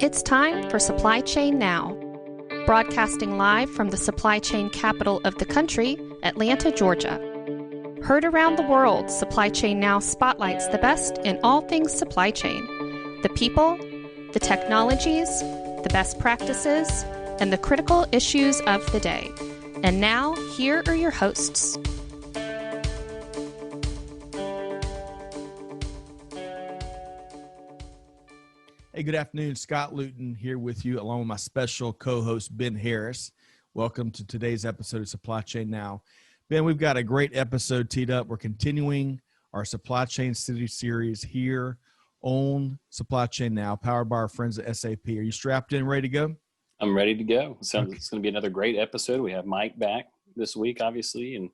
It's time for Supply Chain Now, broadcasting live from the supply chain capital of the country, Atlanta, Georgia. Heard around the world, Supply Chain Now spotlights the best in all things supply chain, the people, the technologies, the best practices, and the critical issues of the day. And now, here are your hosts. Hey, good afternoon. Scott Luton here with you, along with my special co-host, Ben Harris. Welcome to today's episode of Supply Chain Now. Ben, we've got a great episode teed up. We're continuing our Supply Chain City series here on Supply Chain Now, powered by our friends at SAP. Are you strapped in, ready to go? I'm ready to go. It's going to be another great episode. We have Mike back this week, obviously, and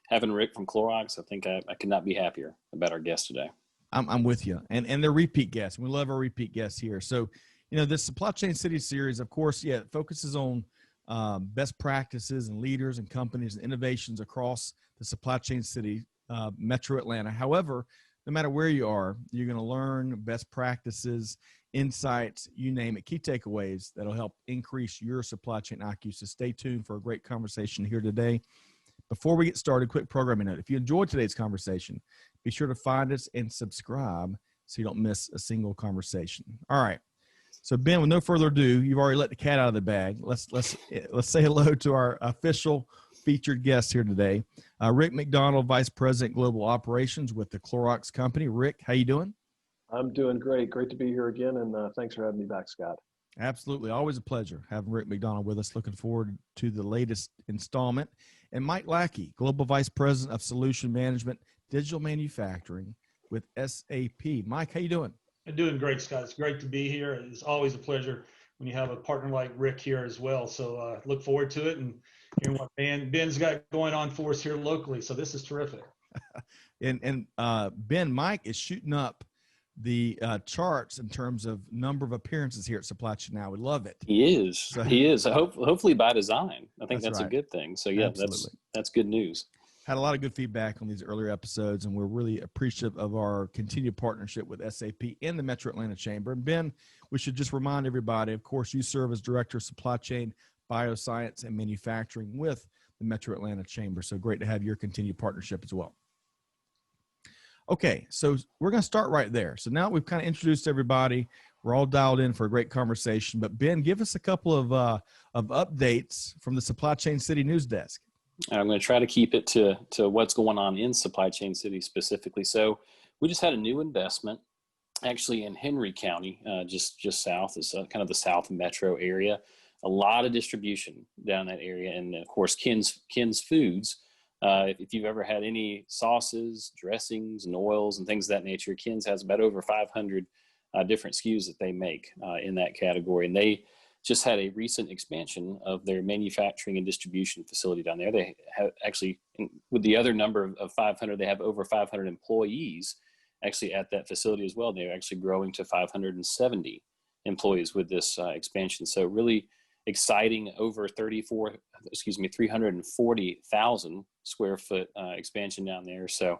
having Rick from Clorox. I think I could not be happier about our guest today. I'm with you. And they're repeat guests. We love our repeat guests here. So, you know, this Supply Chain City series, of course, it focuses on best practices and leaders and companies and innovations across the Supply Chain City, Metro Atlanta. However, no matter where you are, you're going to learn best practices, insights, you name it, key takeaways that'll help increase your supply chain IQ. So stay tuned for a great conversation here today. Before we get started, quick programming note. If you enjoyed today's conversation, be sure to find us and subscribe so you don't miss a single conversation. All right. So Ben, with no further ado, you've already let the cat out of the bag. Let's say hello to our official featured guest here today, Rick McDonald, Vice President Global Operations with the Clorox Company. Rick, how you doing? I'm doing great. Great to be here again, and thanks for having me back, Scott. Absolutely. Always a pleasure having Rick McDonald with us. Looking forward to the latest installment. And Mike Lackey, Global Vice President of Solution Management, Digital Manufacturing with SAP. Mike, how you doing? I'm doing great, Scott. It's great to be here. It's always a pleasure when you have a partner like Rick here as well. So look forward to it and hearing what Ben's got going on for us here locally. So this is terrific. and Ben, Mike is shooting up the charts in terms of number of appearances here at Supply Chain Now. We love it. He is. So, he is. Hopefully by design. I think that's right. A good thing. So yeah, absolutely. That's good news. Had a lot of good feedback on these earlier episodes, and we're really appreciative of our continued partnership with SAP and the Metro Atlanta Chamber. And Ben, we should just remind everybody, of course, you serve as Director of Supply Chain, Bioscience, and Manufacturing with the Metro Atlanta Chamber. So great to have your continued partnership as well. Okay, so we're going to start right there. So now we've kind of introduced everybody. We're all dialed in for a great conversation. But Ben, give us a couple of updates from the Supply Chain City news desk. I'm going to try to keep it to what's going on in Supply Chain City specifically. So we just had a new investment actually in Henry County, just south. It's kind of the South Metro area. A lot of distribution down that area. And of course, Ken's Foods. If you've ever had any sauces, dressings, and oils and things of that nature, Ken's has about over 500 different SKUs that they make in that category. And they just had a recent expansion of their manufacturing and distribution facility down there. They have actually, with the other number of 500, they have over 500 employees actually at that facility as well. They're actually growing to 570 employees with this expansion. So really exciting, over 340,000 square foot expansion down there. So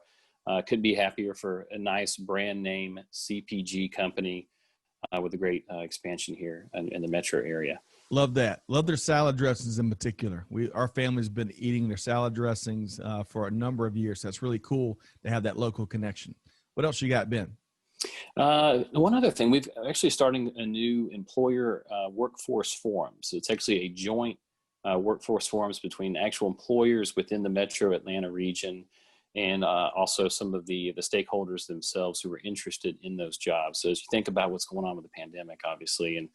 could be happier for a nice brand name CPG company with a great expansion here in the metro area. Love that. Love their salad dressings in particular. Our family's been eating their salad dressings for a number of years. So that's really cool to have that local connection. What else you got, Ben? One other thing, we've actually starting a new employer workforce forum. So it's actually a joint workforce forums between actual employers within the Metro Atlanta region and also some of the stakeholders themselves who are interested in those jobs. So as you think about what's going on with the pandemic, obviously, and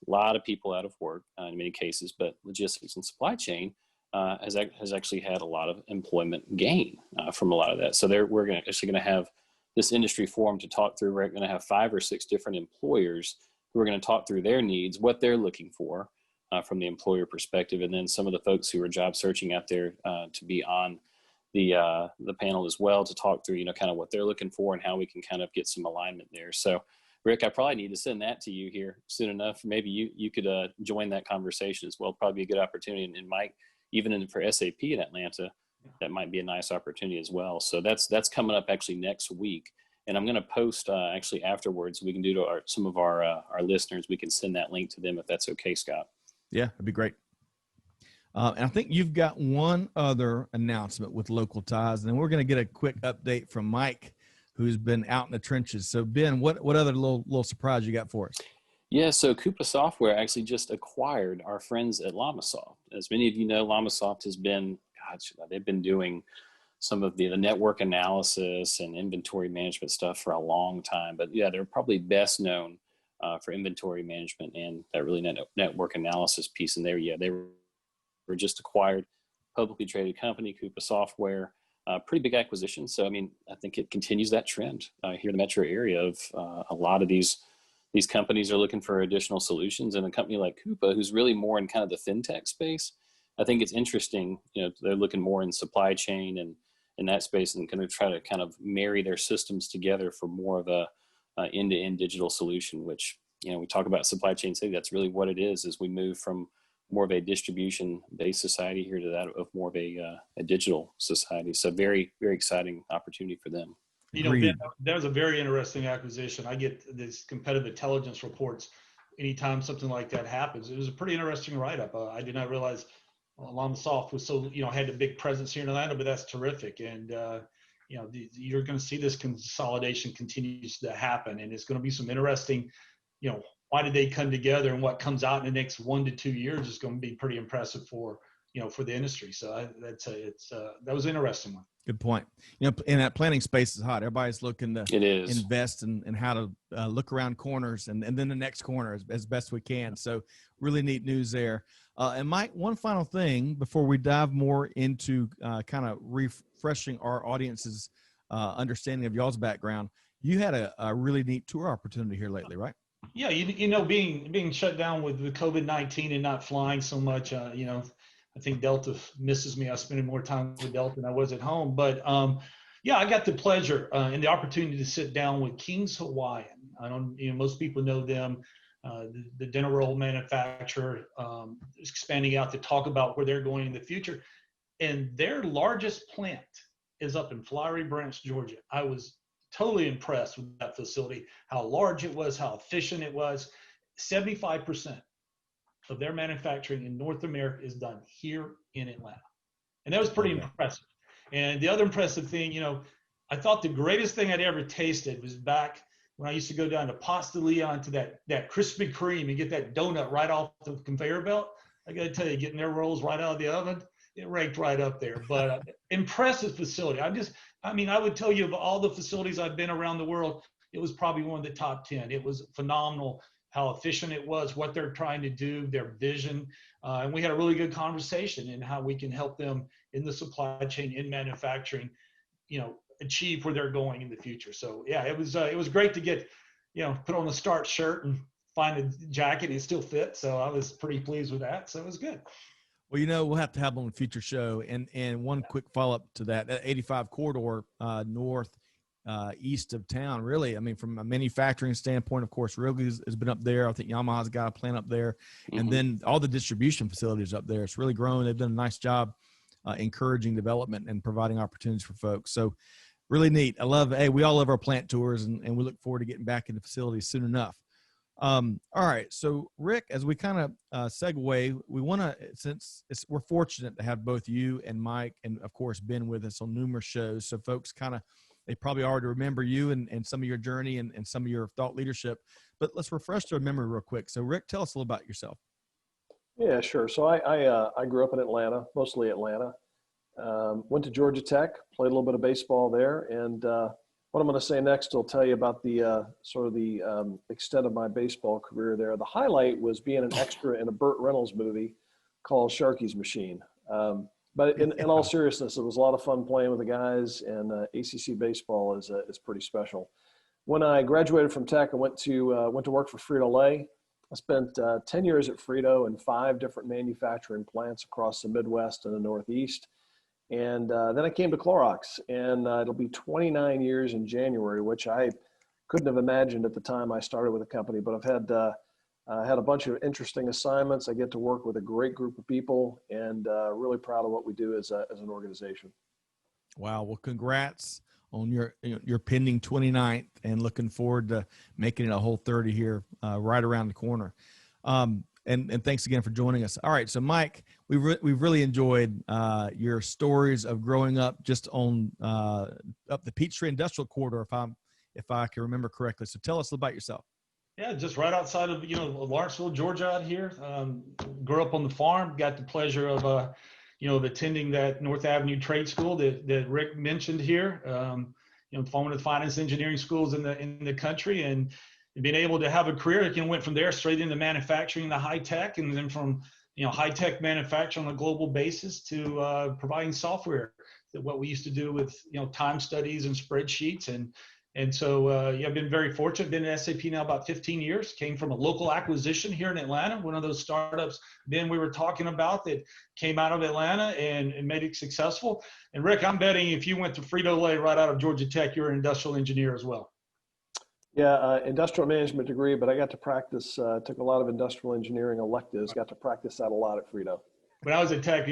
a lot of people out of work in many cases, but logistics and supply chain has actually had a lot of employment gain from a lot of that. So we're actually going to have this industry forum to talk through. We're going to have 5 or 6 different employers who are going to talk through their needs, what they're looking for from the employer perspective, and then some of the folks who are job searching out there to be on the panel as well to talk through, kind of what they're looking for and how we can kind of get some alignment there. So Rick, I probably need to send that to you here soon enough. Maybe you could join that conversation as well. Probably be a good opportunity. And Mike, even for SAP in Atlanta, that might be a nice opportunity as well. So that's coming up actually next week. And I'm going to post actually afterwards. We can do to some of our listeners. We can send that link to them if that's okay, Scott. Yeah, that'd be great. And I think you've got one other announcement with local ties, and then we're going to get a quick update from Mike, who's been out in the trenches. So Ben, what other little surprise you got for us? Yeah, so Coupa Software actually just acquired our friends at LlamaSoft. As many of you know, LlamaSoft has been, they've been doing some of the network analysis and inventory management stuff for a long time. But yeah, they're probably best known for inventory management and that really network analysis piece. And they were just acquired, publicly traded company, Coupa Software. Pretty big acquisition. So, I mean, I think it continues that trend here in the metro area of a lot of these companies are looking for additional solutions. And a company like Coupa, who's really more in kind of the fintech space, I think it's interesting. You know, they're looking more in supply chain and in that space and going to try to kind of marry their systems together for more of a end-to-end digital solution, which, you know, we talk about supply chain safety. That's really what it is we move from more of a distribution-based society here to that of more of a digital society. So very, very exciting opportunity for them. You know, Ben, that was a very interesting acquisition. I get these competitive intelligence reports anytime something like that happens. It was a pretty interesting write-up. I did not realize LlamaSoft was so, you know, had a big presence here in Atlanta, but that's terrific. And, you know, you're going to see this consolidation continues to happen. And it's going to be some interesting, you know, why did they come together and what comes out in the next 1 to 2 years is going to be pretty impressive for, you know, for the industry. So that was an interesting one. Good point. You know, and that planning space is hot. Everybody's looking to invest in how to look around corners and then the next corner as best we can. So really neat news there. And Mike, one final thing before we dive more into kind of refreshing our audience's understanding of y'all's background. You had a really neat tour opportunity here lately, right? Yeah, you know, being shut down with COVID-19 and not flying so much, you know, I think Delta misses me. I was spending more time with Delta than I was at home. But yeah, I got the pleasure and the opportunity to sit down with King's Hawaiian. You know, most people know them, the dinner roll manufacturer, expanding out to talk about where they're going in the future. And their largest plant is up in Flowery Branch, Georgia. I was totally impressed with that facility, how large it was, how efficient it was. 75% of their manufacturing in North America is done here in Atlanta. And that was pretty impressive. And the other impressive thing, you know, I thought the greatest thing I'd ever tasted was back when I used to go down to Pasta Leon to that Krispy Kreme and get that donut right off the conveyor belt. I got to tell you, getting their rolls right out of the oven, it ranked right up there. But impressive facility. I would tell you of all the facilities I've been around the world, it was probably one of the top 10. It was phenomenal how efficient it was, what they're trying to do, their vision. And we had a really good conversation in how we can help them in the supply chain, in manufacturing, you know, achieve where they're going in the future. So yeah, it was great to get, you know, put on the Start shirt and find a jacket. It still fits. So I was pretty pleased with that. So it was good. Well, you know, we'll have to have on a future show. And one quick follow-up to that 85 corridor north east of town, really. I mean, from a manufacturing standpoint, of course, Ryogo's has been up there. I think Yamaha's got a plant up there. Mm-hmm. And then all the distribution facilities up there. It's really grown. They've done a nice job encouraging development and providing opportunities for folks. So really neat. We all love our plant tours, and we look forward to getting back into facilities soon enough. All right. So Rick, as we kind of segue, we want to, since we're fortunate to have both you and Mike and of course Ben with us on numerous shows. So folks they probably already remember you and some of your journey and some of your thought leadership, but let's refresh their memory real quick. So Rick, tell us a little about yourself. Yeah, sure. So I grew up in Atlanta, mostly Atlanta. Went to Georgia Tech, played a little bit of baseball there, and what I'm going to say next will tell you about the extent of my baseball career there. The highlight was being an extra in a Burt Reynolds movie called Sharky's Machine. But in all seriousness, it was a lot of fun playing with the guys, and ACC baseball is pretty special. When I graduated from Tech, I went to work for Frito-Lay. I spent 10 years at Frito in 5 different manufacturing plants across the Midwest and the Northeast. And then I came to Clorox, and it'll be 29 years in January, which I couldn't have imagined at the time I started with the company. But I've had a bunch of interesting assignments. I get to work with a great group of people, and really proud of what we do as an organization. Wow. Well, congrats on your pending 29th, and looking forward to making it a whole 30 here right around the corner. And thanks again for joining us. All right, so Mike, we've really enjoyed your stories of growing up just on up the Peachtree Industrial Corridor, if I can remember correctly. So tell us about yourself. Yeah, just right outside of Lawrenceville, Georgia, out here. Grew up on the farm. Got the pleasure of attending that North Avenue Trade School that Rick mentioned here. One of the finest engineering schools in the country, and being able to have a career. Went from there straight into manufacturing, the high tech, and then from high tech manufacturing on a global basis to providing software. That what we used to do with time studies and spreadsheets. And so, I've been very fortunate. Been at SAP now about 15 years. Came from a local acquisition here in Atlanta, one of those startups, Ben, we were talking about that came out of Atlanta and made it successful. And Rick, I'm betting if you went to Frito-Lay right out of Georgia Tech, you're an industrial engineer as well. Yeah, industrial management degree, but I got to practice, took a lot of industrial engineering electives, got to practice that a lot at Frito. When I was at Tech,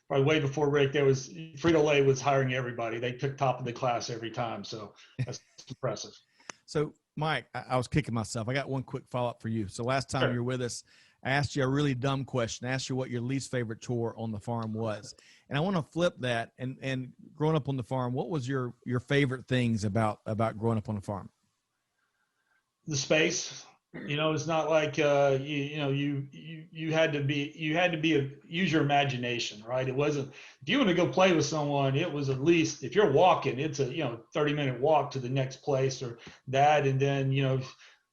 probably way before Rick, Frito-Lay was hiring everybody. They took top of the class every time. So that's impressive. So Mike, I was kicking myself. I got one quick follow-up for you. So last time you were with us, I asked you a really dumb question. I asked you what your least favorite chore on the farm was. And I want to flip that and growing up on the farm, what was your favorite things about growing up on the farm? The space. It's not like you had to use your imagination, right? It wasn't, if you want to go play with someone, it was at least, if you're walking, it's a 30-minute walk to the next place or that, and then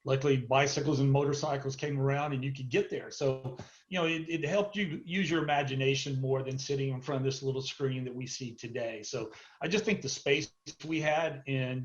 luckily bicycles and motorcycles came around and you could get there. So it helped you use your imagination more than sitting in front of this little screen that we see today. So I just think the space we had and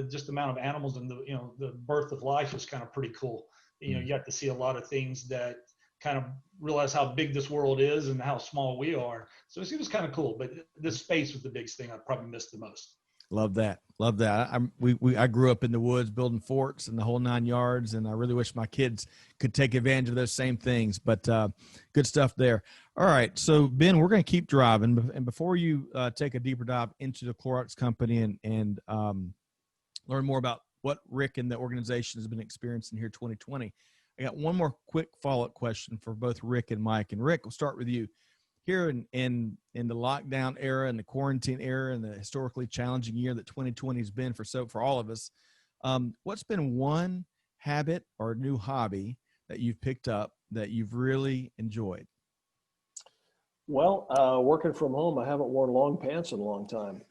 just the amount of animals and the birth of life was kind of pretty cool. You got to see a lot of things that kind of realize how big this world is and how small we are. So it was kind of cool, but the space was the biggest thing I probably missed the most. Love that. I grew up in the woods building forts and the whole 9 yards, and I really wish my kids could take advantage of those same things, but good stuff there. All right. So Ben, we're going to keep driving. And before you take a deeper dive into the Clorox company and learn more about what Rick and the organization has been experiencing here 2020, I got one more quick follow-up question for both Rick and Mike. And Rick, we'll start with you. Here in the lockdown era and the quarantine era and the historically challenging year that 2020 has been for all of us, what's been one habit or new hobby that you've picked up that you've really enjoyed? Well, working from home, I haven't worn long pants in a long time.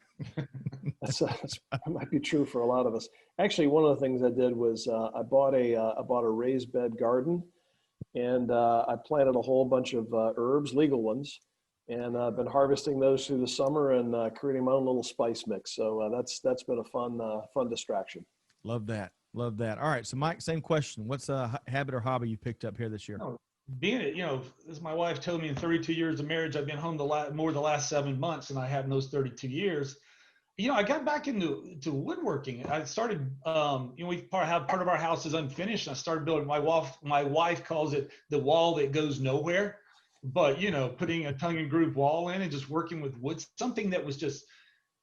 That might be true for a lot of us. Actually, one of the things I did was I bought a raised bed garden. And I planted a whole bunch of herbs, legal ones, and I've been harvesting those through the summer and creating my own little spice mix. So that's been a fun distraction. Love that. All right. So Mike, same question. What's a habit or hobby you picked up here this year? As my wife told me, in 32 years of marriage, I've been home more the last 7 months, and I have in those 32 years. I got back into woodworking. I started, we have part of our house is unfinished. I started building. My wife calls it the wall that goes nowhere, but putting a tongue and groove wall in and just working with wood, something that was just,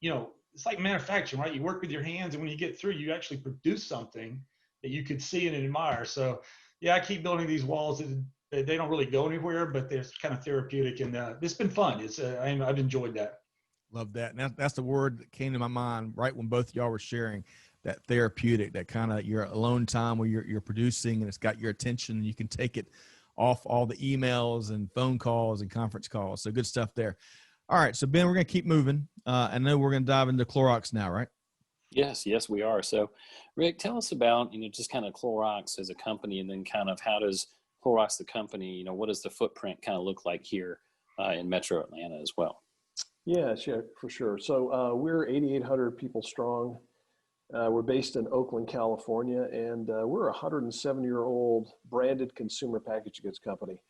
it's like manufacturing, right? You work with your hands, and when you get through, you actually produce something that you could see and admire. So yeah, I keep building these walls that they don't really go anywhere, but they're kind of therapeutic, and it's been fun. I've enjoyed that. Love that. And that's the word that came to my mind right when both y'all were sharing, that therapeutic, that kind of your alone time where you're producing and it's got your attention and you can take it off all the emails and phone calls and conference calls. So good stuff there. All right. So Ben, we're going to keep moving. I know we're going to dive into Clorox now, right? Yes, we are. So Rick, tell us about, just kind of Clorox as a company, and then kind of how does Clorox the company, what does the footprint kind of look like here in Metro Atlanta as well? Yeah, for sure. So we're 8,800 people strong. We're based in Oakland, California, and we're a 107-year-old branded consumer packaged goods company.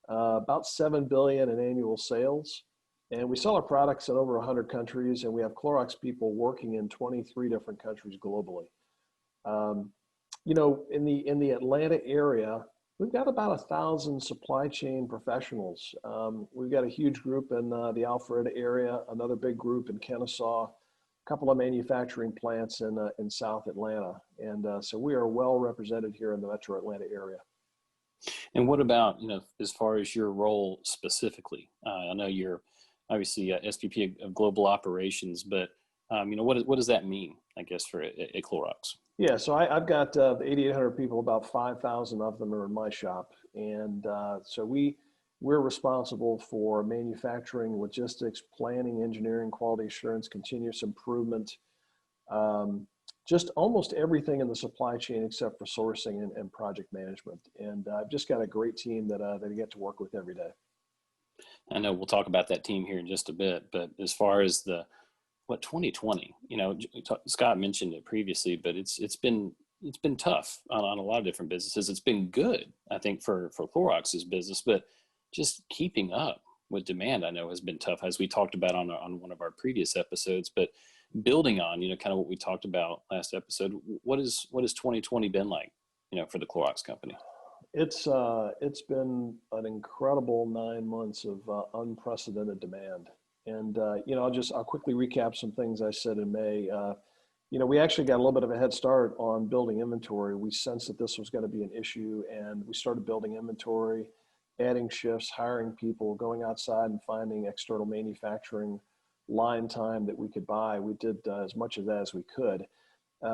About $7 billion in annual sales, and we sell our products in over 100 countries, and we have Clorox people working in 23 different countries globally. In the Atlanta area, we've got about 1,000 supply chain professionals. We've got a huge group in the Alpharetta area, another big group in Kennesaw, couple of manufacturing plants in South Atlanta. And so we are well represented here in the Metro Atlanta area. And what about, as far as your role specifically? I know you're obviously SVP of Global Operations, but what does that mean, I guess, for at Clorox? Yeah, so I've got the 8,800 people, about 5,000 of them are in my shop. And so we're responsible for manufacturing, logistics, planning, engineering, quality assurance, continuous improvement, just almost everything in the supply chain except for sourcing and project management. And I've just got a great team that I get to work with every day. I know we'll talk about that team here in just a bit, but as far as 2020, Scott mentioned it previously, but it's been tough on a lot of different businesses. It's been good, I think, for Clorox's business, but just keeping up with demand, I know, has been tough, as we talked about on one of our previous episodes. But building on, kind of what we talked about last episode, what has 2020 been like, for the Clorox company? It's been an incredible 9 months of unprecedented demand. And, I'll quickly recap some things I said in May. We actually got a little bit of a head start on building inventory. We sensed that this was going to be an issue, and we started building inventory, adding shifts, hiring people, going outside and finding external manufacturing line time that we could buy. We did as much of that as we could.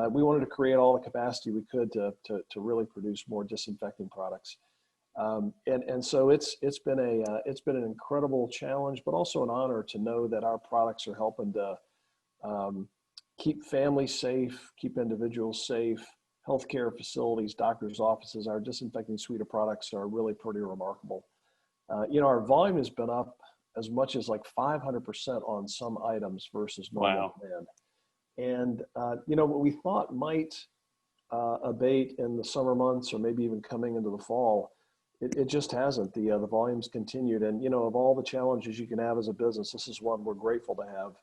We wanted to create all the capacity we could to really produce more disinfecting products. And so it's been an incredible challenge, but also an honor to know that our products are helping to keep families safe, keep individuals safe, healthcare facilities, doctors' offices. Our disinfecting suite of products are really pretty remarkable. Our volume has been up as much as like 500% on some items versus normal demand. And, what we thought might abate in the summer months or maybe even coming into the fall, it just hasn't. The volumes continued. And, of all the challenges you can have as a business, this is one we're grateful to have.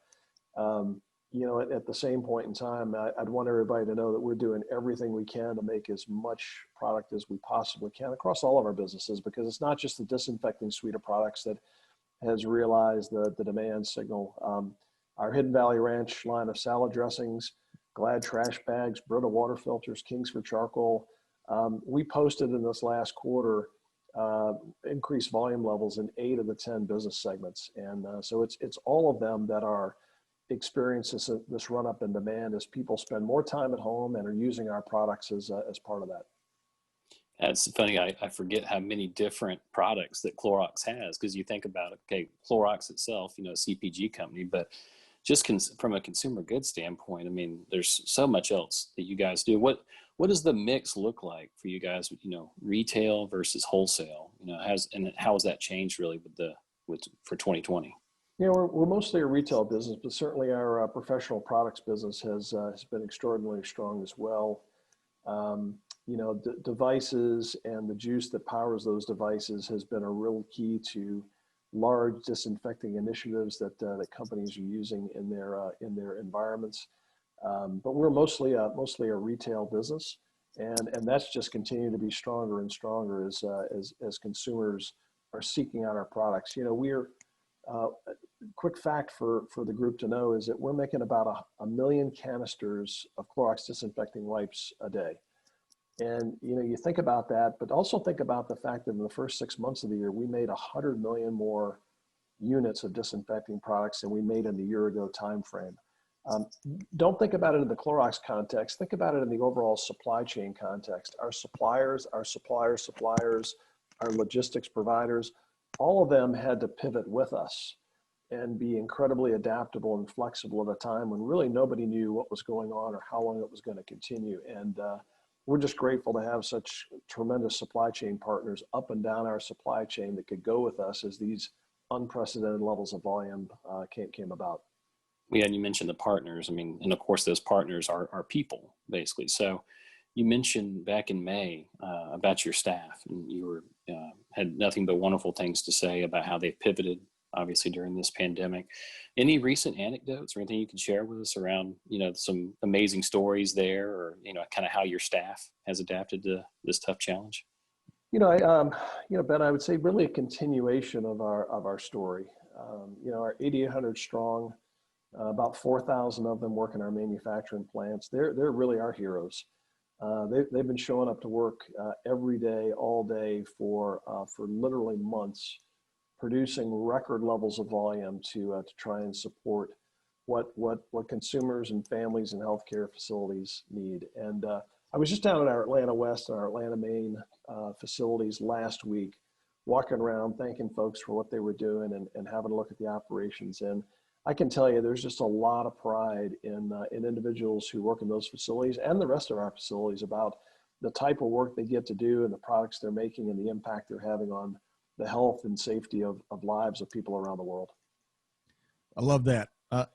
At the same point in time, I'd want everybody to know that we're doing everything we can to make as much product as we possibly can across all of our businesses, because it's not just the disinfecting suite of products that has realized the demand signal. Our Hidden Valley Ranch line of salad dressings, Glad trash bags, Brita water filters, Kingsford charcoal. We posted in this last quarter increased volume levels in 8 of the 10 business segments. And so it's all of them that are experiencing this run up in demand as people spend more time at home and are using our products as part of that. It's funny, I forget how many different products that Clorox has, because you think about, okay, Clorox itself, a CPG company, but just from a consumer goods standpoint, I mean, there's so much else that you guys do. What does the mix look like for you guys, retail versus wholesale? How has that changed really for 2020? We're mostly a retail business, but certainly our professional products business has been extraordinarily strong as well. Devices and the juice that powers those devices has been a real key to large disinfecting initiatives that companies are using in their environments. But we're mostly a retail business, and that's just continued to be stronger and stronger as consumers are seeking out our products. Quick fact for the group to know is that we're making about a million canisters of Clorox disinfecting wipes a day. And, you think about that, but also think about the fact that in the first 6 months of the year, we made 100 million more units of disinfecting products than we made in the year ago timeframe. Don't think about it in the Clorox context. Think about it in the overall supply chain context. Our suppliers, our logistics providers, all of them had to pivot with us and be incredibly adaptable and flexible at a time when really nobody knew what was going on or how long it was going to continue. And we're just grateful to have such tremendous supply chain partners up and down our supply chain that could go with us as these unprecedented levels of volume came about. Yeah, and you mentioned the partners. I mean, and of course, those partners are people, basically. So you mentioned back in May about your staff, and you had nothing but wonderful things to say about how they've pivoted, obviously, during this pandemic. Any recent anecdotes or anything you can share with us around, some amazing stories there, or, kind of how your staff has adapted to this tough challenge? Ben, I would say really a continuation of our story. Our 8,800 strong About 4,000 of them work in our manufacturing plants. They're really our heroes. They've been showing up to work every day, all day for literally months, producing record levels of volume to try and support what consumers and families and healthcare facilities need. And I was just down at our Atlanta West and our Atlanta Main facilities last week, walking around, thanking folks for what they were doing and having a look at the operations. And I can tell you there's just a lot of pride in individuals who work in those facilities and the rest of our facilities about the type of work they get to do and the products they're making and the impact they're having on the health and safety of lives of people around the world. I love that. That's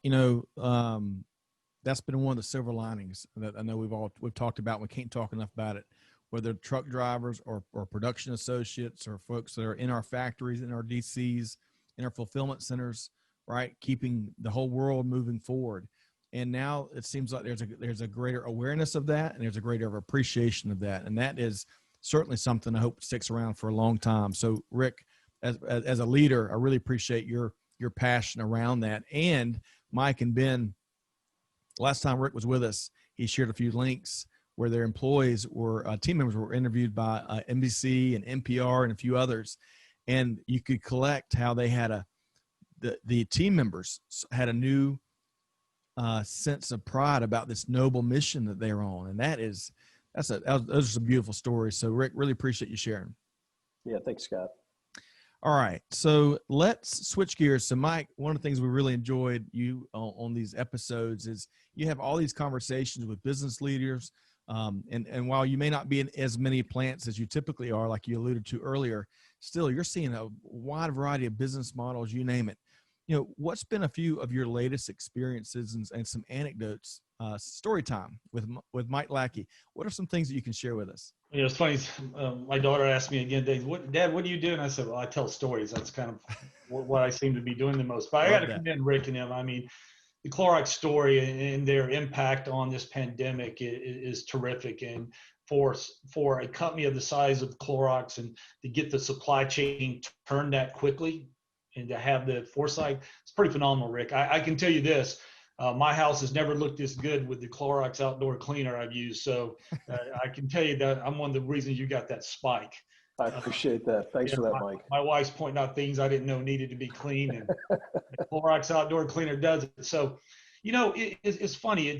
been one of the silver linings that I know we've talked about. We can't talk enough about it, whether truck drivers or production associates or folks that are in our factories, in our DCs, in our fulfillment centers, right? Keeping the whole world moving forward. And now it seems like there's a greater awareness of that, and there's a greater appreciation of that. And that is certainly something I hope sticks around for a long time. So Rick, as a leader, I really appreciate your passion around that. And Mike and Ben, last time Rick was with us, he shared a few links where their employees were, team members were interviewed by NBC and NPR and a few others. And you could collect how they had the team members had a new sense of pride about this noble mission that they're on. And those are some beautiful stories. So Rick, really appreciate you sharing. Yeah. Thanks, Scott. All right. So let's switch gears. So Mike, one of the things we really enjoyed you on these episodes is you have all these conversations with business leaders. And while you may not be in as many plants as you typically are, like you alluded to earlier, still you're seeing a wide variety of business models, you name it. What's been a few of your latest experiences and some anecdotes, story time with Mike Lackey? What are some things that you can share with us? It's funny. My daughter asked me again, Dad, what do you do? And I said, well, I tell stories. That's kind of what I seem to be doing the most. But I got to commend Rick and them. I mean, the Clorox story and their impact on this pandemic is terrific. And for a company of the size of Clorox and to get the supply chain turned that quickly and to have the foresight, it's pretty phenomenal, Rick. I can tell you this. My house has never looked this good with the Clorox outdoor cleaner I've used. So I can tell you that I'm one of the reasons you got that spike. I appreciate that. Thanks for that, Mike. My wife's pointing out things I didn't know needed to be clean, and the Clorox outdoor cleaner does it. So, it's funny.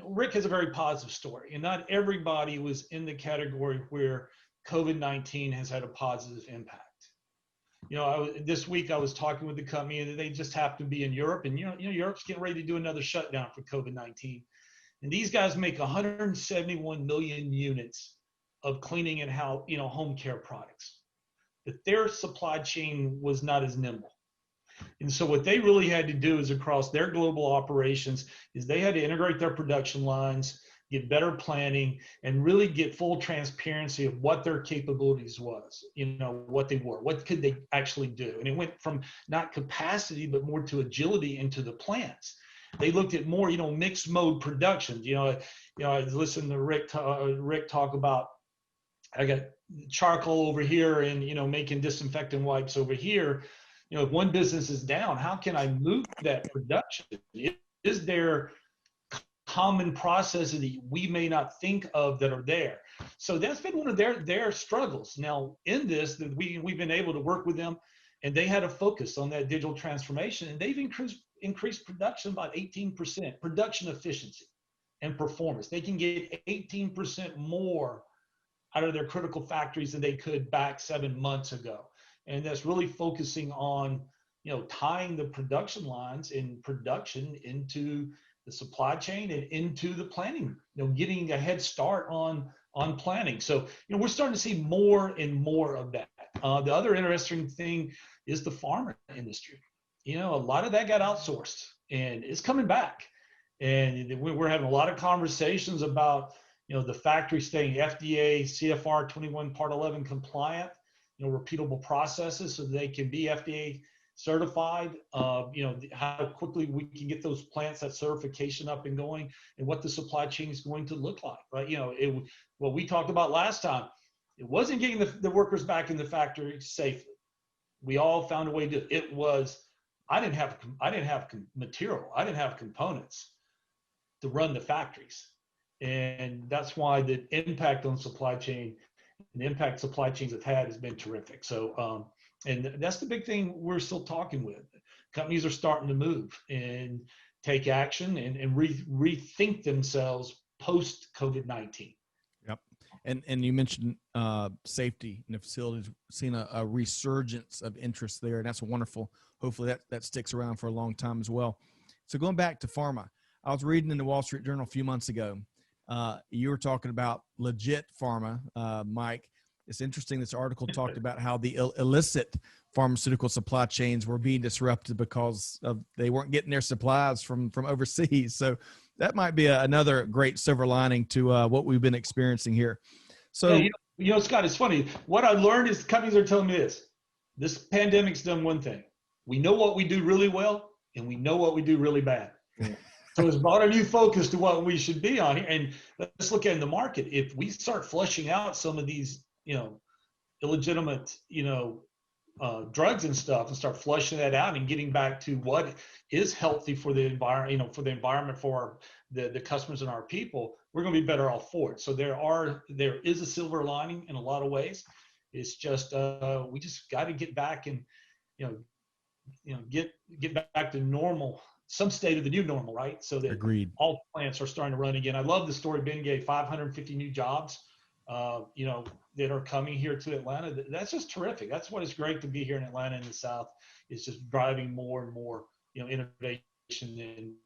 Rick has a very positive story, and not everybody was in the category where COVID-19 has had a positive impact. This week I was talking with the company, and they just happened to be in Europe, and Europe's getting ready to do another shutdown for COVID-19, and these guys make 171 million units of cleaning and home care products. But their supply chain was not as nimble, and so what they really had to do is across their global operations is they had to integrate their production lines, get better planning, and really get full transparency of what their capabilities was, what they were, what could they actually do. And it went from not capacity, but more to agility into the plants. They looked at more, mixed mode production. I listened to Rick talk about, I got charcoal over here and, making disinfectant wipes over here. If one business is down, how can I move that production? Is there common processes that we may not think of that are there? So that's been one of their struggles. Now in this, that we've been able to work with them, and they had a focus on that digital transformation, and they've increased production by 18%, production efficiency and performance. They can get 18% more out of their critical factories than they could back 7 months ago. And that's really focusing on, tying the production lines in production into the supply chain and into the planning, getting a head start on planning. So, we're starting to see more and more of that. The other interesting thing is the pharma industry. A lot of that got outsourced and it's coming back. And we're having a lot of conversations about, the factory staying FDA, CFR 21 Part 11 compliant, repeatable processes so they can be FDA certified, how quickly we can get those plants, that certification up and going, and what the supply chain is going to look like, right? What we talked about last time, it wasn't getting the workers back in the factory safely. We all found a way to do it. It was I didn't have material. I didn't have components to run the factories. And that's why the impact on supply chain, the impact supply chains have had has been terrific. So, and that's the big thing we're still talking with. Companies are starting to move and take action and rethink themselves post COVID-19. Yep. And you mentioned safety in the facilities, seeing a resurgence of interest there. And that's wonderful. Hopefully that sticks around for a long time as well. So going back to pharma, I was reading in the Wall Street Journal a few months ago. You were talking about legit pharma, Mike. It's interesting. This article talked about how the illicit pharmaceutical supply chains were being disrupted because they weren't getting their supplies from overseas. So that might be another great silver lining to what we've been experiencing here. So, yeah, Scott, it's funny. What I learned is companies are telling me this pandemic's done one thing. We know what we do really well, and we know what we do really bad. So it's brought a new focus to what we should be on here. And let's look at in the market. If we start flushing out some of these, illegitimate, drugs and stuff, and start flushing that out and getting back to what is healthy for the environment, for the environment, for the customers and our people, we're going to be better off for it. So there is a silver lining in a lot of ways. It's just we just got to get back and get back to normal, some state of the new normal, right? So that Agreed. All plants are starting to run again. I love the story Ben gave, 550 new jobs, that are coming here to Atlanta. That's just terrific. That's what it's great to be here in Atlanta in the South. It's just driving more and more, innovation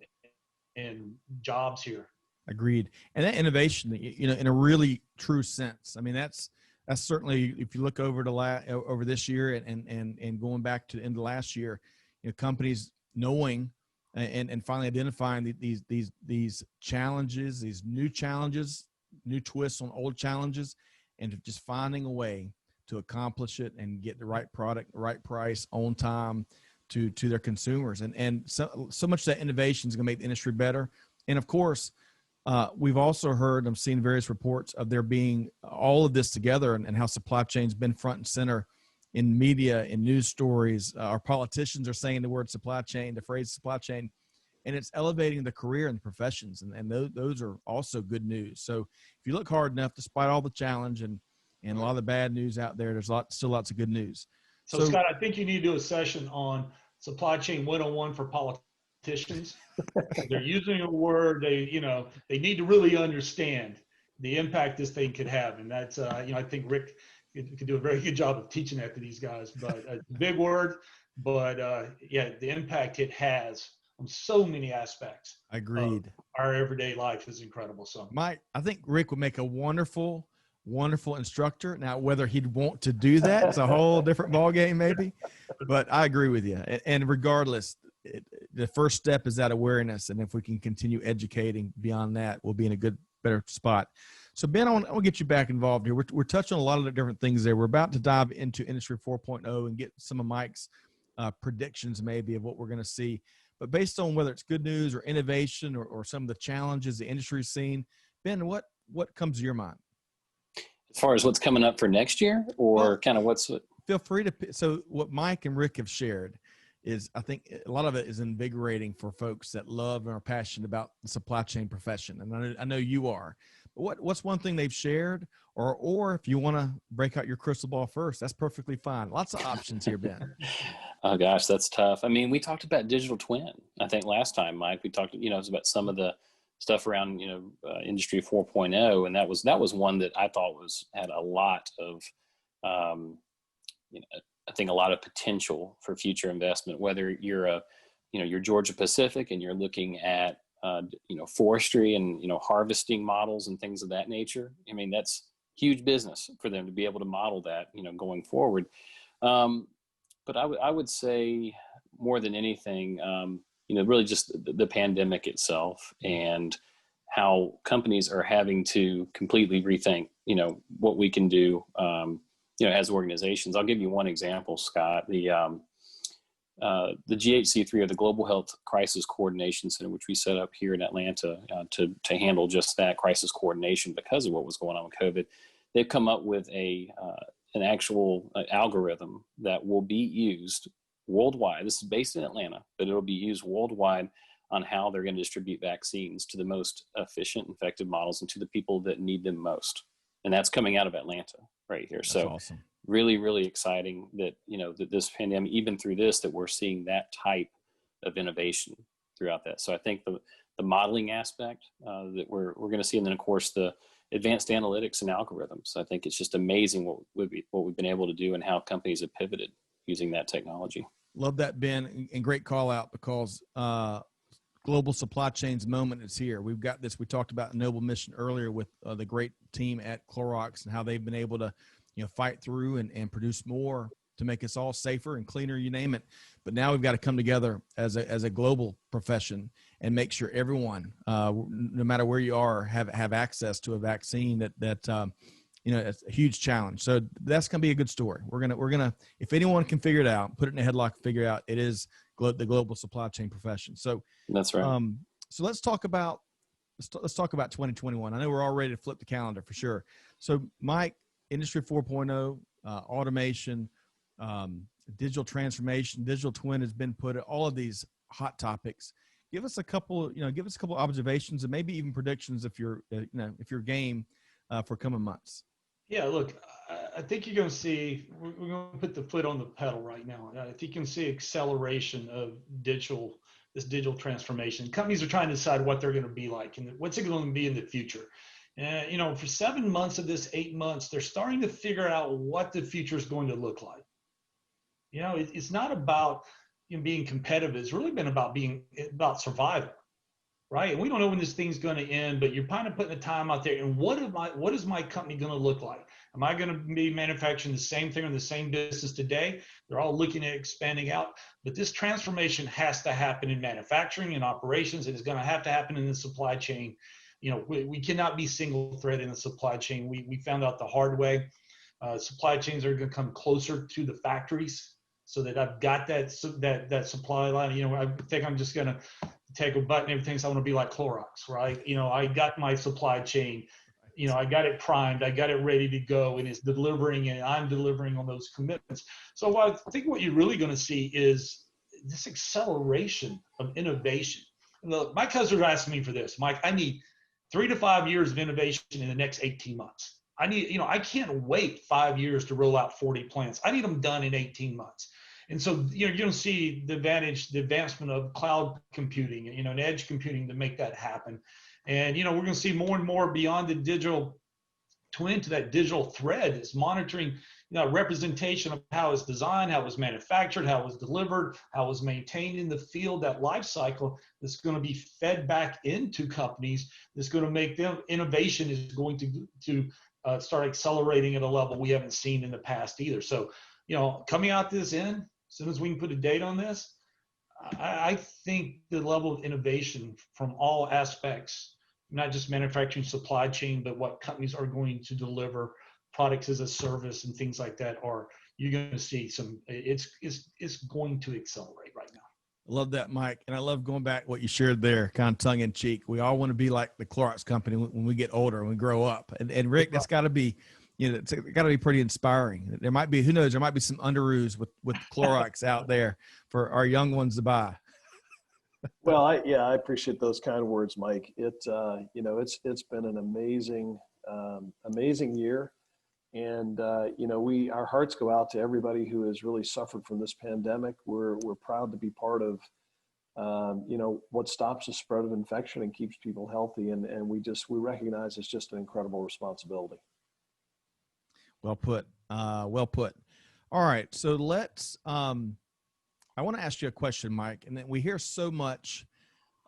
and jobs here. Agreed. And that innovation, in a really true sense. I mean, that's certainly, if you look over over this year and going back to the end of last year, companies knowing and finally identifying these challenges, these new challenges, new twists on old challenges, and just finding a way to accomplish it and get the right product, the right price, on time to their consumers. And so much of that innovation is going to make the industry better. And of course, we've also heard, I've seen various reports of there being all of this together and how supply chain's been front and center in media, in news stories. Our politicians are saying the word supply chain, the phrase supply chain, and it's elevating the career and the professions. And those are also good news. So if you look hard enough, despite all the challenge and a lot of the bad news out there, there's still lots of good news. So Scott, I think you need to do a session on supply chain 101 for politicians. They're using a word, they need to really understand the impact this thing could have. And that's, I think Rick could do a very good job of teaching that to these guys, but a big word, but the impact it has on so many aspects. Agreed. Our everyday life is incredible. So I think Rick would make a wonderful instructor. Now, whether he'd want to do that, it's a whole different ballgame maybe, but I agree with you. And regardless, the first step is that awareness. And if we can continue educating beyond that, we'll be in a better spot. So Ben, I want to get you back involved here. We're touching on a lot of the different things there. We're about to dive into Industry 4.0 and get some of Mike's predictions maybe of what we're going to see. But based on whether it's good news or innovation or some of the challenges the industry's seen, Ben, what comes to your mind? As far as what's coming up for next year, or kind of what's what? Feel free to. So what Mike and Rick have shared is, I think a lot of it is invigorating for folks that love and are passionate about the supply chain profession. And I know you are. But what's one thing they've shared, or if you want to break out your crystal ball first, that's perfectly fine. Lots of options here, Ben. Oh gosh, that's tough. I mean, we talked about digital twin. I think last time, Mike, we talked, it was about some of the stuff around, Industry 4.0. And that was one that I thought had a lot of, I think a lot of potential for future investment, whether you're you're Georgia Pacific and you're looking at, forestry and, harvesting models and things of that nature. I mean, that's huge business for them to be able to model that, going forward. But I would say more than anything, really just the pandemic itself and how companies are having to completely rethink, what we can do, as organizations. I'll give you one example, Scott. The GHC3, or the Global Health Crisis Coordination Center, which we set up here in Atlanta to handle just that crisis coordination because of what was going on with COVID. They've come up with an actual algorithm that will be used worldwide. This is based in Atlanta, but it'll be used worldwide on how they're going to distribute vaccines to the most efficient, effective models and to the people that need them most. And that's coming out of Atlanta right here. That's so awesome. Really, really exciting that, that this pandemic, even through this, that we're seeing that type of innovation throughout that. So I think the modeling aspect that we're going to see, and then of course the advanced analytics and algorithms. I think it's just amazing what we've been able to do and how companies have pivoted using that technology. Love that, Ben, and great call out, because global supply chains moment is here. We've got this. We talked about Noble Mission earlier with the great team at Clorox and how they've been able to, fight through and produce more to make us all safer and cleaner, you name it. But now we've got to come together as a global profession and make sure everyone, no matter where you are, have access to a vaccine that it's a huge challenge. So that's going to be a good story. We're gonna, if anyone can figure it out, put it in a headlock, figure out, it is the global supply chain profession. So that's right. So let's talk about 2021. I know we're all ready to flip the calendar for sure. So Mike, Industry 4.0, automation, digital transformation, digital twin has been put, all of these hot topics. Give us a couple observations and maybe even predictions if you're game for coming months. Yeah, look, I think you're going to see, we're going to put the foot on the pedal right now. I think you can see acceleration of this digital transformation. Companies are trying to decide what they're going to be like and what's it going to be in the future. And, for 7 months of this, 8 months, they're starting to figure out what the future is going to look like. It's not about being competitive. It's really been about survival. Right. And we don't know when this thing's going to end, but you're kind of putting the time out there. And what is my company going to look like? Am I going to be manufacturing the same thing in the same business today? They're all looking at expanding out, but this transformation has to happen in manufacturing and operations. It is going to have to happen in the supply chain. We cannot be single thread in the supply chain. We found out the hard way. Supply chains are going to come closer to the factories so that I've got that supply line. I think I'm just going to take a button, everything. So I want to be like Clorox, right? I got my supply chain, I got it primed, I got it ready to go, and it's delivering, and I'm delivering on those commitments. So I think what you're really going to see is this acceleration of innovation. Look, my customers are asking me for this, Mike. I need 3 to 5 years of innovation in the next 18 months. I need, I can't wait 5 years to roll out 40 plants. I need them done in 18 months. And so, you're going to see the advancement of cloud computing, and edge computing to make that happen. And, we're going to see more and more beyond the digital twin to that digital thread. It's monitoring, representation of how it's designed, how it was manufactured, how it was delivered, how it was maintained in the field, that life cycle that's going to be fed back into companies. That's going to make them, innovation is going to start accelerating at a level we haven't seen in the past either. So, coming out this end, as soon as we can put a date on this, I think the level of innovation from all aspects, not just manufacturing, supply chain, but what companies are going to deliver, products as a service and things like that, you're going to see it's going to accelerate right now. I love that, Mike. And I love going back what you shared there, kind of tongue in cheek. We all want to be like the Clorox company when we get older and we grow up. And Rick, that's got to be, it's got to be pretty inspiring. There might be, who knows, there might be some underoos with Clorox out there for our young ones to buy. Well, I appreciate those kind of words, Mike. It's been an amazing year. And, our hearts go out to everybody who has really suffered from this pandemic. We're proud to be part of, what stops the spread of infection and keeps people healthy. And we recognize it's just an incredible responsibility. Well put. Well put. All right. So let's, I want to ask you a question, Mike. And then we hear so much,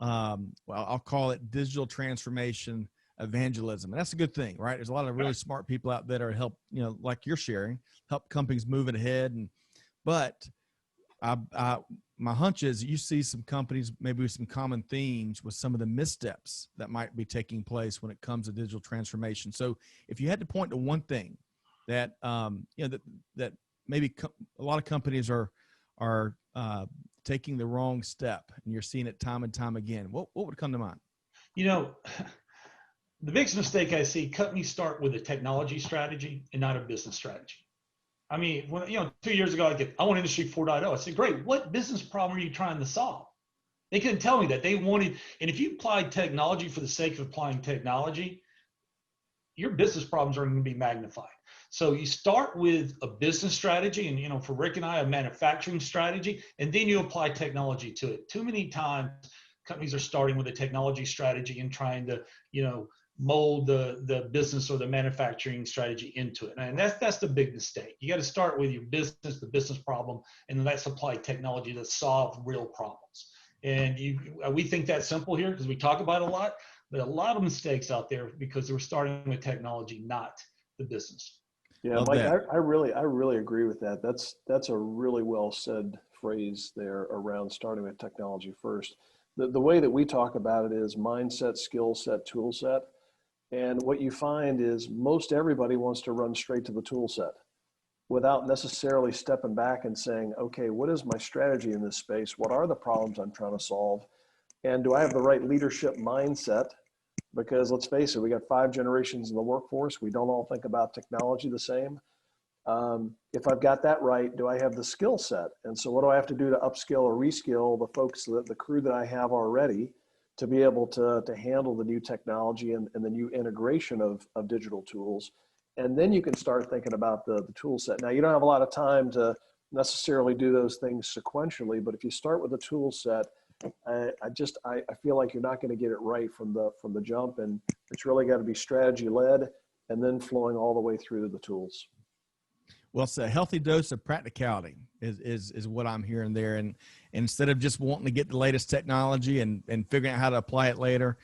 I'll call it digital transformation evangelism. And that's a good thing, right? There's a lot of really smart people out there that help, like you're sharing, help companies moving ahead. But my hunch is you see some companies, maybe with some common themes with some of the missteps that might be taking place when it comes to digital transformation. So if you had to point to one thing that, that maybe a lot of companies are taking the wrong step, and you're seeing it time and time again, what would come to mind? The biggest mistake I see, companies start with a technology strategy and not a business strategy. I mean, when, 2 years ago, I want Industry 4.0. I said, great. What business problem are you trying to solve? They couldn't tell me that. They wanted, and if you applied technology for the sake of applying technology, your business problems are going to be magnified. So you start with a business strategy, and for Rick and I, a manufacturing strategy, and then you apply technology to it. Too many times, companies are starting with a technology strategy and trying to, mold the business or the manufacturing strategy into it. And that's the big mistake. You got to start with your business, the business problem, and then let's apply technology to solve real problems. And we think that's simple here because we talk about it a lot, but a lot of mistakes out there because we're starting with technology, not the business. Yeah, love Mike, I really agree with that. That's a really well said phrase there around starting with technology first. The way that we talk about it is mindset, skill set, tool set. And what you find is most everybody wants to run straight to the tool set without necessarily stepping back and saying, okay, what is my strategy in this space? What are the problems I'm trying to solve? And do I have the right leadership mindset? Because let's face it, we got 5 generations in the workforce. We don't all think about technology the same. If I've got that right, do I have the skill set? And so what do I have to do to upskill or reskill the folks, the crew that I have already to be able to handle the new technology and the new integration of digital tools? And then you can start thinking about the tool set. Now, you don't have a lot of time to necessarily do those things sequentially, but if you start with the tool set, I feel like you're not going to get it right from the jump, and it's really got to be strategy led and then flowing all the way through to the tools. Well, it's a healthy dose of practicality is what I'm hearing there. And instead of just wanting to get the latest technology and figuring out how to apply it later,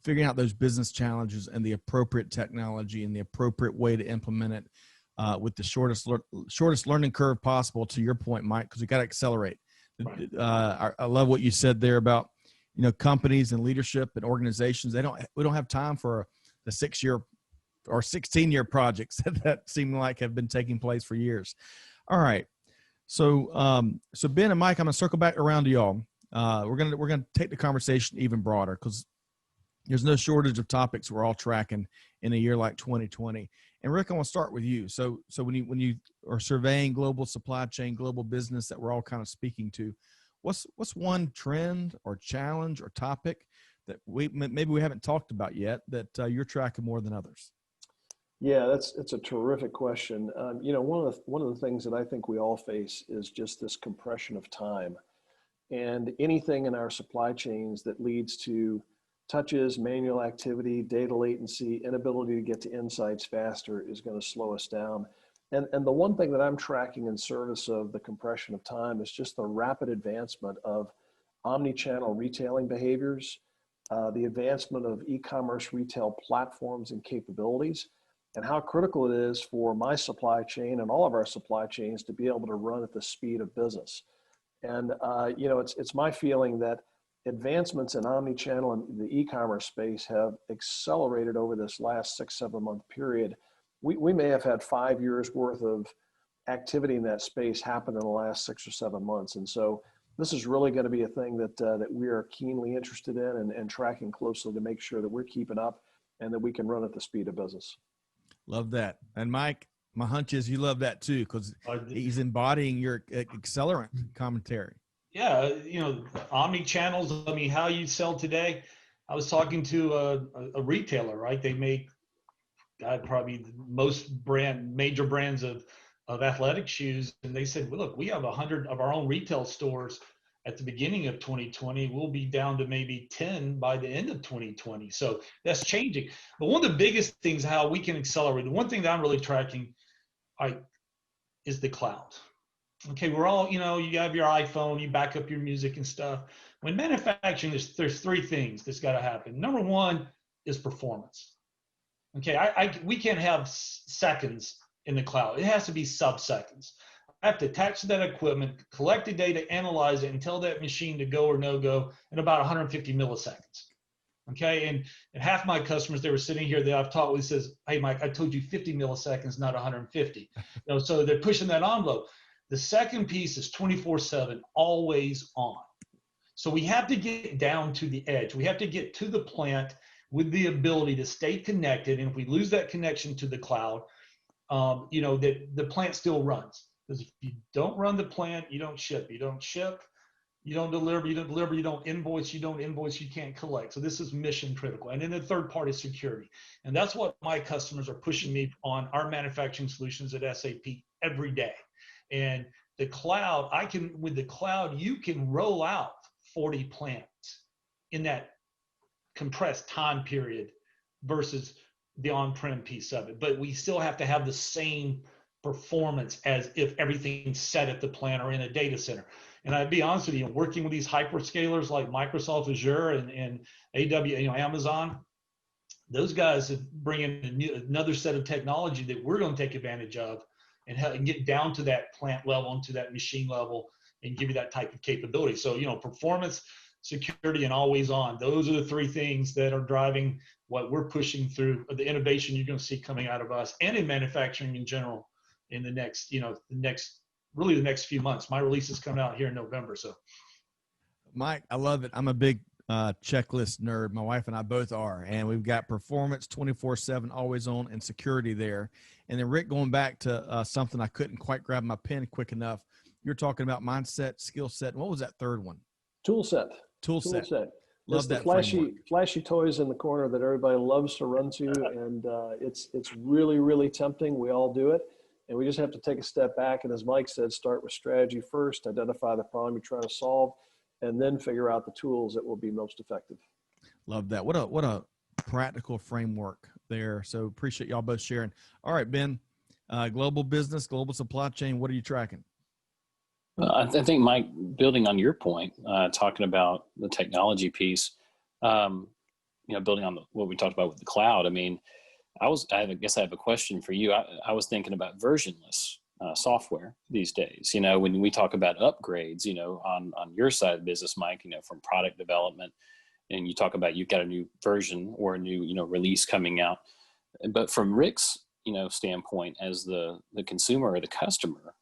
figuring out those business challenges and the appropriate technology and the appropriate way to implement it with the shortest learning curve possible, to your point, Mike, because we got to accelerate. Right. I love what you said there about, companies and leadership and organizations. We don't have time for the 6-year or 16-year projects that seem like have been taking place for years. All right. So Ben and Mike, I'm going to circle back around to y'all. We're going to take the conversation even broader because there's no shortage of topics we're all tracking in a year like 2020. And Rick, I want to start with you. So when you are surveying global supply chain, global business that we're all kind of speaking to, what's one trend or challenge or topic that maybe we haven't talked about yet that you're tracking more than others? Yeah, it's a terrific question. One of the things that I think we all face is just this compression of time, and anything in our supply chains that leads to touches, manual activity, data latency, inability to get to insights faster is going to slow us down. And the one thing that I'm tracking in service of the compression of time is just the rapid advancement of omni-channel retailing behaviors, the advancement of e-commerce retail platforms and capabilities, and how critical it is for my supply chain and all of our supply chains to be able to run at the speed of business. And it's my feeling that advancements in omni-channel and the e-commerce space have accelerated over this last 6-7 month period. We may have had 5 years worth of activity in that space happen in the last 6 or 7 months. And so this is really going to be a thing that we are keenly interested in and tracking closely to make sure that we're keeping up and that we can run at the speed of business. Love that. And Mike, my hunch is you love that too, because he's embodying your accelerant commentary. Yeah, omni-channels, how you sell today. I was talking to a retailer, right? They make probably the most major brands of athletic shoes. And they said, well, look, we have 100 of our own retail stores at the beginning of 2020. We'll be down to maybe 10 by the end of 2020. So that's changing. But one of the biggest things, how we can accelerate, the one thing that I'm really tracking is the cloud. Okay, we're all, you have your iPhone, you back up your music and stuff. When manufacturing, there's 3 things that's got to happen. Number 1 is performance. Okay, we can't have seconds in the cloud. It has to be sub-seconds. I have to attach to that equipment, collect the data, analyze it, and tell that machine to go or no go in about 150 milliseconds. Okay, and half my customers, they were sitting here that I've taught with, says, hey, Mike, I told you 50 milliseconds, not 150. So they're pushing that envelope. The second piece is 24/7, always on. So we have to get down to the edge. We have to get to the plant with the ability to stay connected. And if we lose that connection to the cloud, that the plant still runs. Because if you don't run the plant, you don't ship. You don't ship, you don't deliver, you don't deliver, you don't invoice, you can't collect. So this is mission critical. And then the third part is security. And that's what my customers are pushing me on our manufacturing solutions at SAP every day. And the cloud, with the cloud, you can roll out 40 plants in that compressed time period versus the on-prem piece of it. But we still have to have the same performance as if everything's set at the plant or in a data center. And I'd be honest with you, working with these hyperscalers like Microsoft Azure and Amazon, those guys bring in another set of technology that we're going to take advantage of and get down to that plant level and to that machine level and give you that type of capability. So, performance, security, and always on. Those are the three things that are driving what we're pushing through, the innovation you're going to see coming out of us and in manufacturing in general in the next, the next few months. My release is coming out here in November. So, Mike, I love it. I'm a big checklist nerd. My wife and I both are, and we've got performance 24/7, always on, and security there. And then Rick, going back to something I couldn't quite grab my pen quick enough. You're talking about mindset, skill set. And what was that third one? Tool set. Love it's that the flashy toys in the corner that everybody loves to run to, and it's really, really tempting. We all do it, and we just have to take a step back. And as Mike said, start with strategy first, identify the problem you're trying to solve, and then figure out the tools that will be most effective. Love that. What a practical framework there. So appreciate y'all both sharing. All right, Ben, global business, global supply chain. What are you tracking? Well, I think, Mike, building on your point, talking about the technology piece, building on what we talked about with the cloud. I mean, I guess I have a question for you. I was thinking about versionless software these days. When we talk about upgrades, on your side of the business, Mike, from product development, and you talk about you've got a new version or a new, release coming out. But from Rick's, standpoint as the consumer or the customer,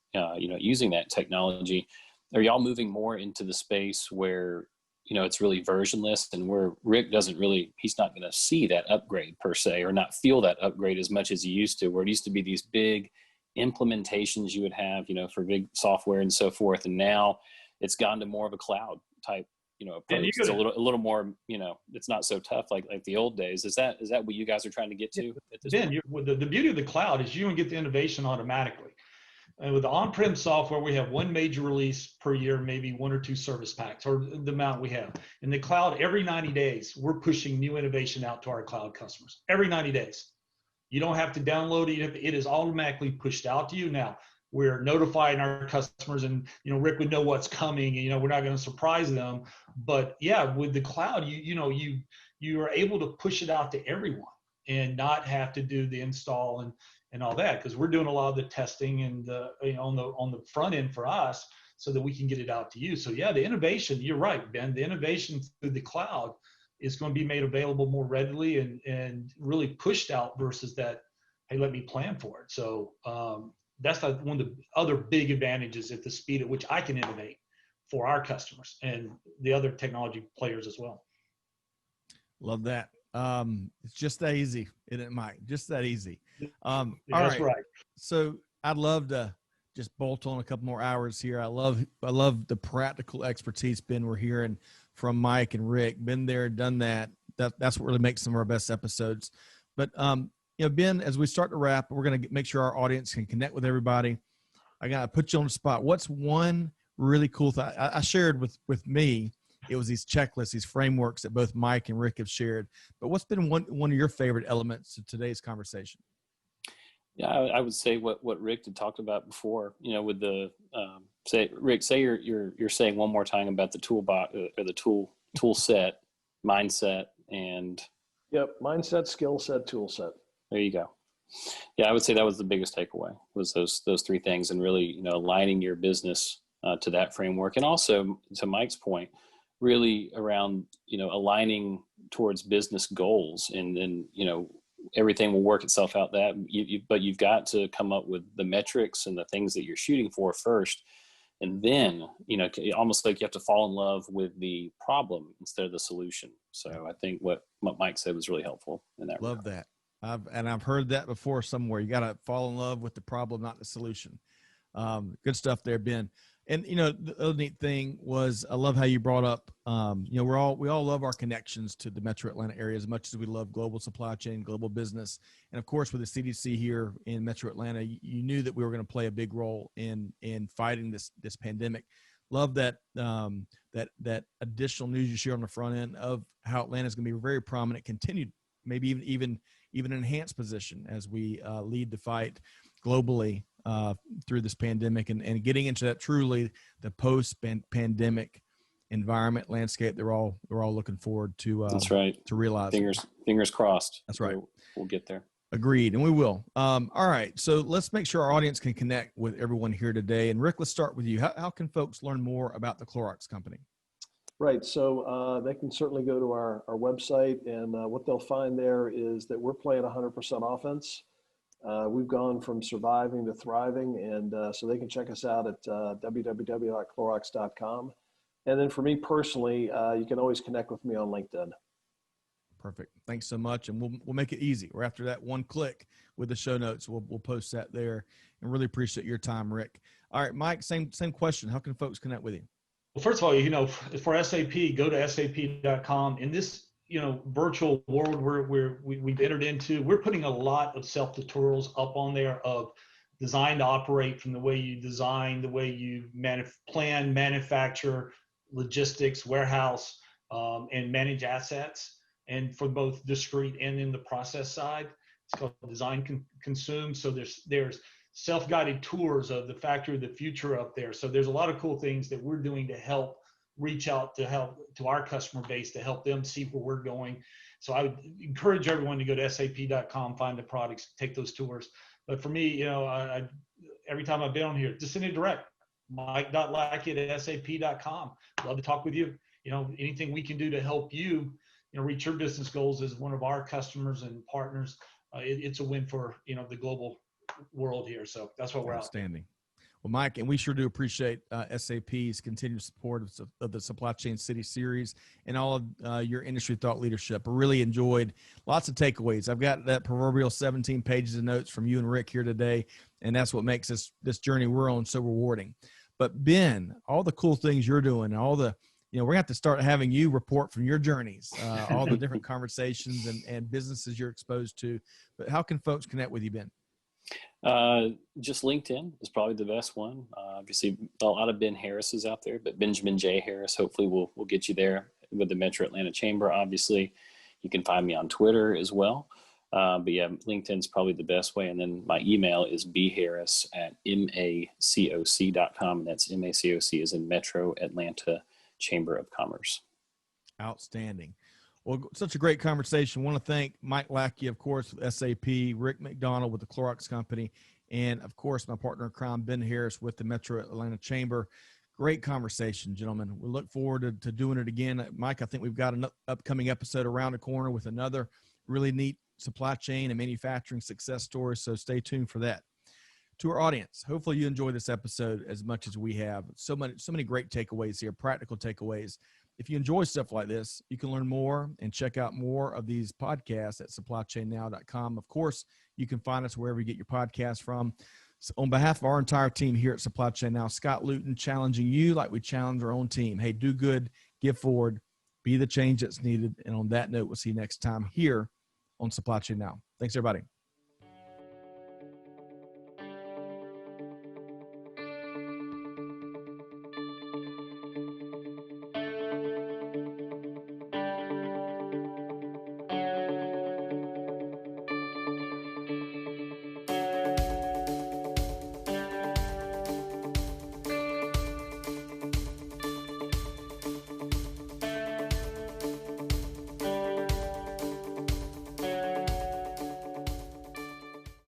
using that technology, are y'all moving more into the space where, it's really versionless and where Rick he's not going to see that upgrade per se, or not feel that upgrade as much as he used to, where it used to be these big implementations you would have, for big software and so forth. And now it's gone to more of a cloud type, approach. It's a little more, it's not so tough like the old days. Is that what you guys are trying to get to at this point? The beauty of the cloud is you can get the innovation automatically. And with the on-prem software, we have one major release per year, maybe one or two service packs, or the amount we have. In the cloud, every 90 days, we're pushing new innovation out to our cloud customers. Every 90 days. You don't have to download it. It is automatically pushed out to you. Now, we're notifying our customers, and Rick would know what's coming, and we're not going to surprise them. But yeah, with the cloud, you are able to push it out to everyone and not have to do the install and all that, because we're doing a lot of the testing and on the front end for us, so that we can get it out to you. So yeah, the innovation, you're right, Ben. The innovation through the cloud is going to be made available more readily and really pushed out versus that, hey, let me plan for it. So that's one of the other big advantages, at the speed at which I can innovate for our customers and the other technology players as well. Love that. It's just that easy, isn't it, Mike? Just that easy. All that's right. So I'd love to just bolt on a couple more hours here. I love the practical expertise, Ben, we're hearing from Mike and Rick. Been there, done that. That's what really makes some of our best episodes. But Ben, as we start to wrap, we're going to make sure our audience can connect with everybody. I got to put you on the spot. What's one really cool thing I shared with me? It was these checklists, these frameworks that both Mike and Rick have shared. But what's been one of your favorite elements of today's conversation? Yeah, I would say what Rick had talked about before. With the Rick, say you're saying one more time about the toolbox or the tool set, mindset, and mindset, skill set, tool set. There you go. Yeah, I would say that was the biggest takeaway, was those three things, and really aligning your business to that framework, and also to Mike's point, really around aligning towards business goals, and then everything will work itself out. But you've got to come up with the metrics and the things that you're shooting for first, and then almost like you have to fall in love with the problem instead of the solution. So I think what Mike said was really helpful in that. Love that. I've heard that before somewhere. You got to fall in love with the problem, not the solution. Good stuff there, Ben. And, the other neat thing was, I love how you brought up, we all love our connections to the Metro Atlanta area as much as we love global supply chain, global business. And of course, with the CDC here in Metro Atlanta, you knew that we were going to play a big role in fighting this pandemic. Love that, that additional news you share on the front end of how Atlanta is going to be a very prominent, continued, maybe even enhanced position as we lead the fight globally through this pandemic and getting into that truly the post-pandemic environment landscape. We're all looking forward to. That's right. To realize. Fingers crossed. That's right. We'll get there. Agreed, and we will. All right, so let's make sure our audience can connect with everyone here today. And Rick, let's start with you. How can folks learn more about the Clorox company? Right, so they can certainly go to our website, and what they'll find there is that we're playing 100% offense. We've gone from surviving to thriving, and so they can check us out at www.clorox.com. And then for me personally, you can always connect with me on LinkedIn. Perfect. Thanks so much. And we'll make it easy. We're after that one click with the show notes. We'll post that there, and really appreciate your time, Rick. All right, Mike, same question. How can folks connect with you? Well, first of all, for SAP, go to sap.com. In this, virtual world we've entered into, we're putting a lot of self-tutorials up on there of design to operate, from the way you design, the way you plan, manufacture, logistics, warehouse, and manage assets. And for both discrete and in the process side, it's called Design Consume. So there's self-guided tours of the factory of the future up there. So there's a lot of cool things that we're doing to help reach out to our customer base, to help them see where we're going. So I would encourage everyone to go to sap.com, find the products, take those tours. But for me, I every time I've been on here, just send it direct, mike.lackey@sap.com. Love to talk with you. Anything we can do to help you, reach your business goals as one of our customers and partners, it's a win for, the global world here. So that's what we're outstanding. Well, Mike, and we sure do appreciate SAP's continued support of the Supply Chain City series and all of your industry thought leadership. I really enjoyed lots of takeaways. I've got that proverbial 17 pages of notes from you and Rick here today, and that's what makes this journey we're on so rewarding. But Ben, all the cool things you're doing, and all the we're going to have to start having you report from your journeys, all the different conversations and businesses you're exposed to. But how can folks connect with you, Ben? Just LinkedIn is probably the best one. Obviously, a lot of Ben Harris's out there, but Benjamin J. Harris, hopefully we'll get you there with the Metro Atlanta Chamber. Obviously, you can find me on Twitter as well. But yeah, LinkedIn's probably the best way. And then my email is bharris@macoc.com. And that's MACOC as in Metro Atlanta Chamber of Commerce. Outstanding. Well, such a great conversation. I want to thank Mike Lackey, of course, with SAP, Rick McDonald with the Clorox Company, and, of course, my partner in crime, Ben Harris with the Metro Atlanta Chamber. Great conversation, gentlemen. We look forward to doing it again. Mike, I think we've got an upcoming episode around the corner with another really neat supply chain and manufacturing success story, so stay tuned for that. To our audience, hopefully you enjoy this episode as much as we have. So many great takeaways here, practical takeaways. If you enjoy stuff like this, you can learn more and check out more of these podcasts at supplychainnow.com. Of course, you can find us wherever you get your podcasts from. So on behalf of our entire team here at Supply Chain Now, Scott Luton challenging you like we challenge our own team. Hey, do good, give forward, be the change that's needed. And on that note, we'll see you next time here on Supply Chain Now. Thanks, everybody.